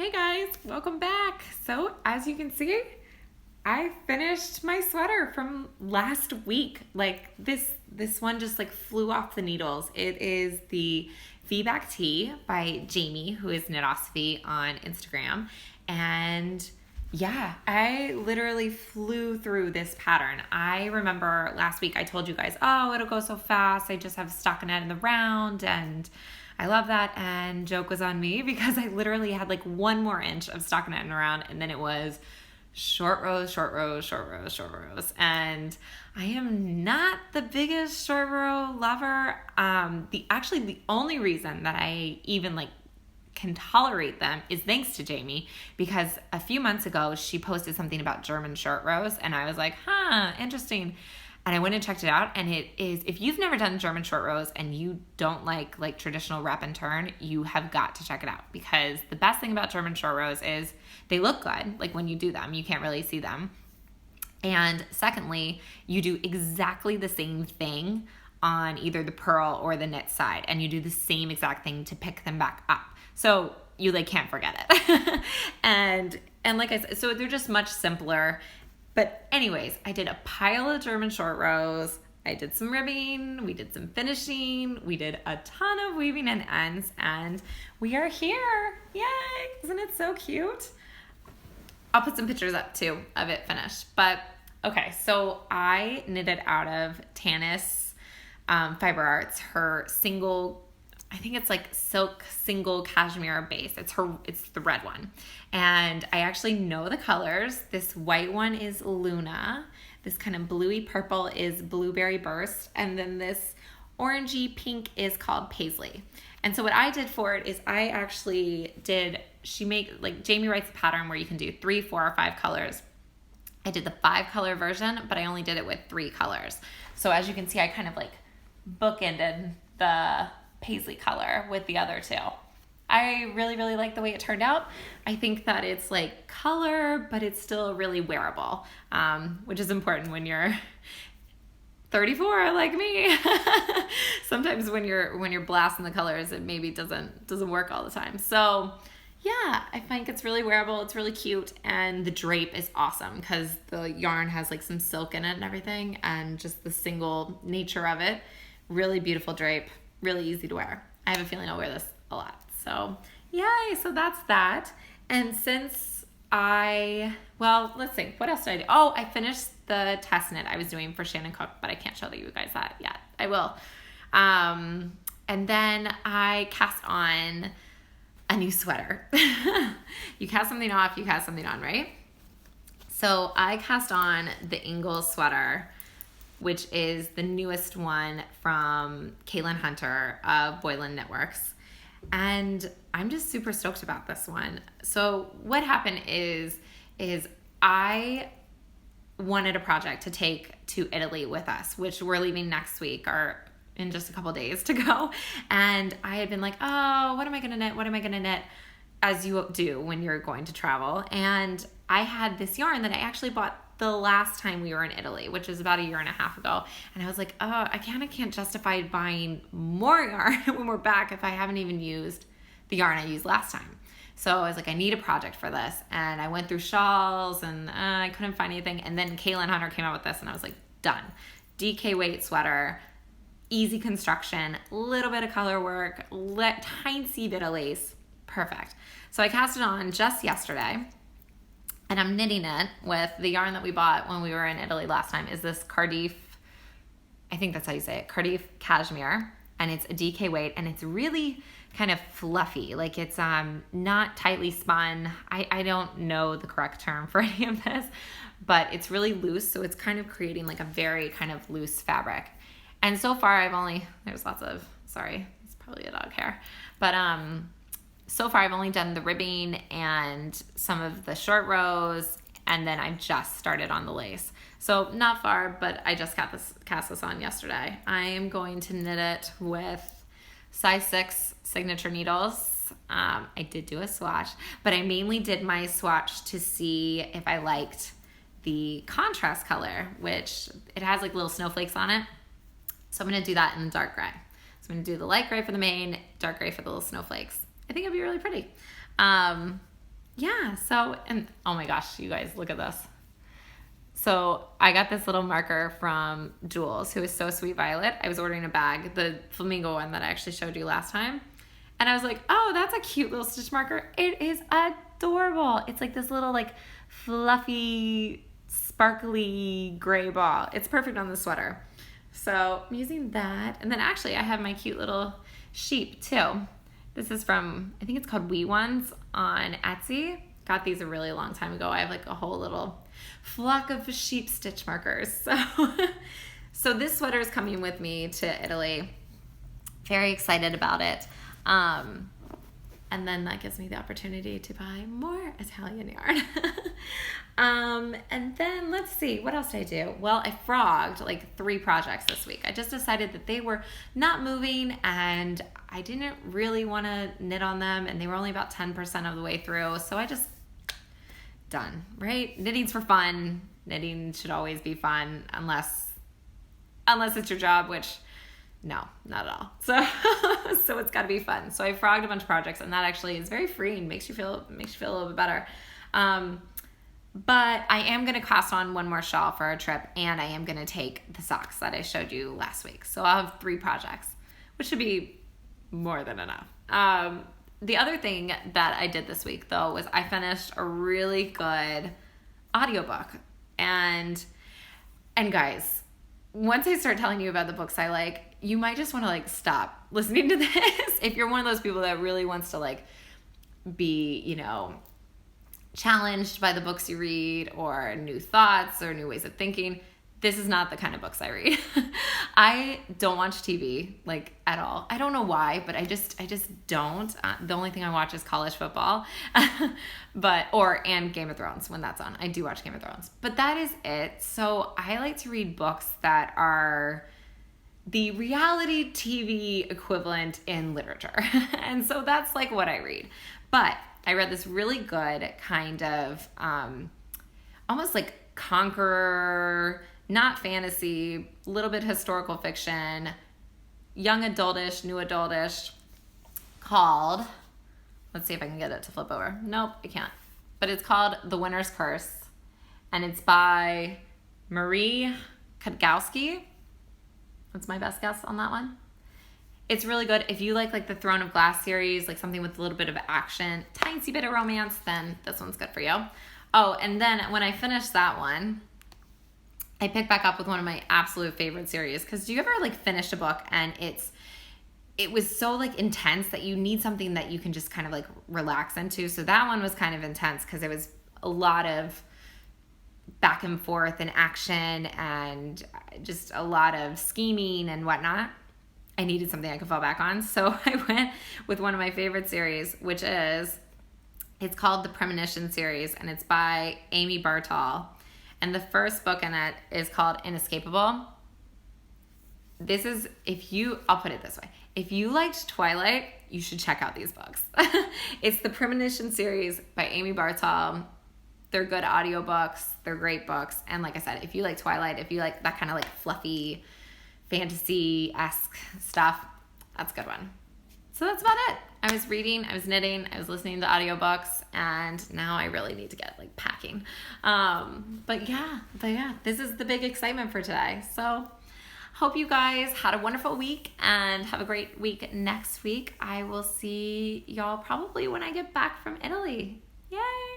Hey guys, welcome back. So as you can see, I finished my sweater from last week. Like this one just like flew off the needles. It is the V-back tee by Jamie, who is Knitosophy on Instagram. And yeah, I literally flew through this pattern. I remember last week I told you guys, oh, it'll go so fast. I just have stockinette in the round and I love that. And joke was on me because I literally had like 1 more inch of stockinette in the round and then it was short rows, short rows, short rows, short rows. And I am not the biggest short row lover. The only reason that I even like can tolerate them is thanks to Jamie, because a few months ago she posted something about German short rows and I was like, interesting. And I went and checked it out, and it is, if you've never done German short rows and you don't like traditional wrap and turn, you have got to check it out, because the best thing about German short rows is they look good. Like when you do them, you can't really see them. And secondly, you do exactly the same thing on either the purl or the knit side, and you do the same exact thing to pick them back up. So you like can't forget it. and like I said, so they're just much simpler. But anyways, I did a pile of German short rows. I did some ribbing, we did some finishing, we did a ton of weaving and ends, and we are here. Yay! Isn't it so cute? I'll put some pictures up too of it finished. But okay, so I knitted out of Tanis Fiber Arts, her single, I think it's like silk single cashmere base. It's the red one. And I actually know the colors. This white one is Luna. This kind of bluey purple is Blueberry Burst. And then this orangey pink is called Paisley. And so what I did for it is I actually did, Jamie writes a pattern where you can do 3, 4, or 5 colors. I did the 5 color version, but I only did it with 3 colors. So as you can see, I kind of like bookended the Paisley color with the other 2. I really, really like the way it turned out. I think that it's like color, but it's still really wearable, which is important when you're 34 like me. Sometimes when you're blasting the colors, it maybe doesn't work all the time. So yeah, I think it's really wearable. It's really cute, and the drape is awesome because the yarn has like some silk in it and everything, and just the single nature of it. Really beautiful drape, really easy to wear. I have a feeling I'll wear this a lot. So yay, so that's that. And since let's see, what else did I do? Oh, I finished the test knit I was doing for Shannon Cook, but I can't show you guys that yet. I will. And then I cast on a new sweater. You cast something off, you cast something on, right? So I cast on the Ingalls sweater, which is the newest one from Caitlin Hunter of Boylan Knitworks. And I'm just super stoked about this one. So what happened is I wanted a project to take to Italy with us, which we're leaving next week or in just a couple days to go. And I had been like, oh, what am I going to knit? What am I going to knit? As you do when you're going to travel. And I had this yarn that I actually bought the last time we were in Italy, which is about 1.5 years ago. And I was like, oh, I can't justify buying more yarn when we're back if I haven't even used the yarn I used last time. So I was like, I need a project for this. And I went through shawls and I couldn't find anything. And then Caitlin Hunter came out with this and I was like, done. DK weight sweater, easy construction, little bit of color work, tiny bit of lace, perfect. So I cast it on just yesterday. And I'm knitting it with the yarn that we bought when we were in Italy last time. Is this Cardiff, I think that's how you say it, Cardiff cashmere. And it's a DK weight, and it's really kind of fluffy. Like it's not tightly spun. I don't know the correct term for any of this, but it's really loose. So it's kind of creating like a very kind of loose fabric. And so far there's lots of, sorry, it's probably a dog hair. But so far I've only done the ribbing and some of the short rows, and then I just started on the lace. So not far, but I just cast this on yesterday. I am going to knit it with size 6 signature needles. I did do a swatch, but I mainly did my swatch to see if I liked the contrast color, which it has like little snowflakes on it. So I'm going to do that in the dark gray. So I'm going to do the light gray for the main, dark gray for the little snowflakes. I think it'd be really pretty. yeah, so, and oh my gosh, you guys, look at this. So I got this little marker from Jules, who is so sweet, Violet. I was ordering a bag, the flamingo one that I actually showed you last time. And I was like, oh, that's a cute little stitch marker. It is adorable. It's like this little like fluffy, sparkly gray ball. It's perfect on the sweater. So I'm using that. And then actually I have my cute little sheep too. This is from, I think it's called Wee Ones on Etsy. Got these a really long time ago. I have like a whole little flock of sheep stitch markers. So this sweater is coming with me to Italy. Very excited about it. And then that gives me the opportunity to buy more Italian yarn. And then let's see, what else did I do? Well, I frogged like 3 projects this week. I just decided that they were not moving and I didn't really want to knit on them, and they were only about 10% of the way through. So I just done, right? Knitting's for fun. Knitting should always be fun unless it's your job, which no, not at all. So it's got to be fun. So I frogged a bunch of projects, and that actually is very freeing. Makes you feel a little bit better. But I am going to cast on one more shawl for our trip, and I am going to take the socks that I showed you last week. So I'll have 3 projects, which should be more than enough. The other thing that I did this week, though, was I finished a really good audiobook. And guys, once I start telling you about the books I like, you might just want to like stop listening to this. If you're one of those people that really wants to like be, you know, challenged by the books you read or new thoughts or new ways of thinking, this is not the kind of books I read. I don't watch TV like at all. I don't know why, but I just don't. The only thing I watch is college football, and Game of Thrones when that's on. I do watch Game of Thrones, but that is it. So I like to read books that are the reality TV equivalent in literature. And so that's like what I read. But I read this really good kind of almost like Conqueror, not fantasy, a little bit historical fiction, young adultish, new adultish, called, let's see if I can get it to flip over. Nope, I can't. But it's called The Winner's Curse, and it's by Marie Kudkowski. That's my best guess on that one. It's really good. If you like the Throne of Glass series, like something with a little bit of action, tiny bit of romance, then this one's good for you. Oh, and then when I finished that one, I picked back up with one of my absolute favorite series. Because do you ever like finish a book and it was so like intense that you need something that you can just kind of like relax into? So that one was kind of intense because it was a lot of back and forth and action and just a lot of scheming and whatnot. I needed something I could fall back on. So I went with one of my favorite series, which is, it's called the Premonition series, and it's by Amy Bartol. And the first book in it is called Inescapable. This is, I'll put it this way. If you liked Twilight, you should check out these books. It's the Premonition series by Amy Bartol. They're good audiobooks. They're great books. And like I said, if you like Twilight, if you like that kind of like fluffy, fantasy-esque stuff, that's a good one. So that's about it. I was reading, I was knitting, I was listening to audiobooks, and now I really need to get like packing. But yeah, this is the big excitement for today. So hope you guys had a wonderful week and have a great week next week. I will see y'all probably when I get back from Italy. Yay!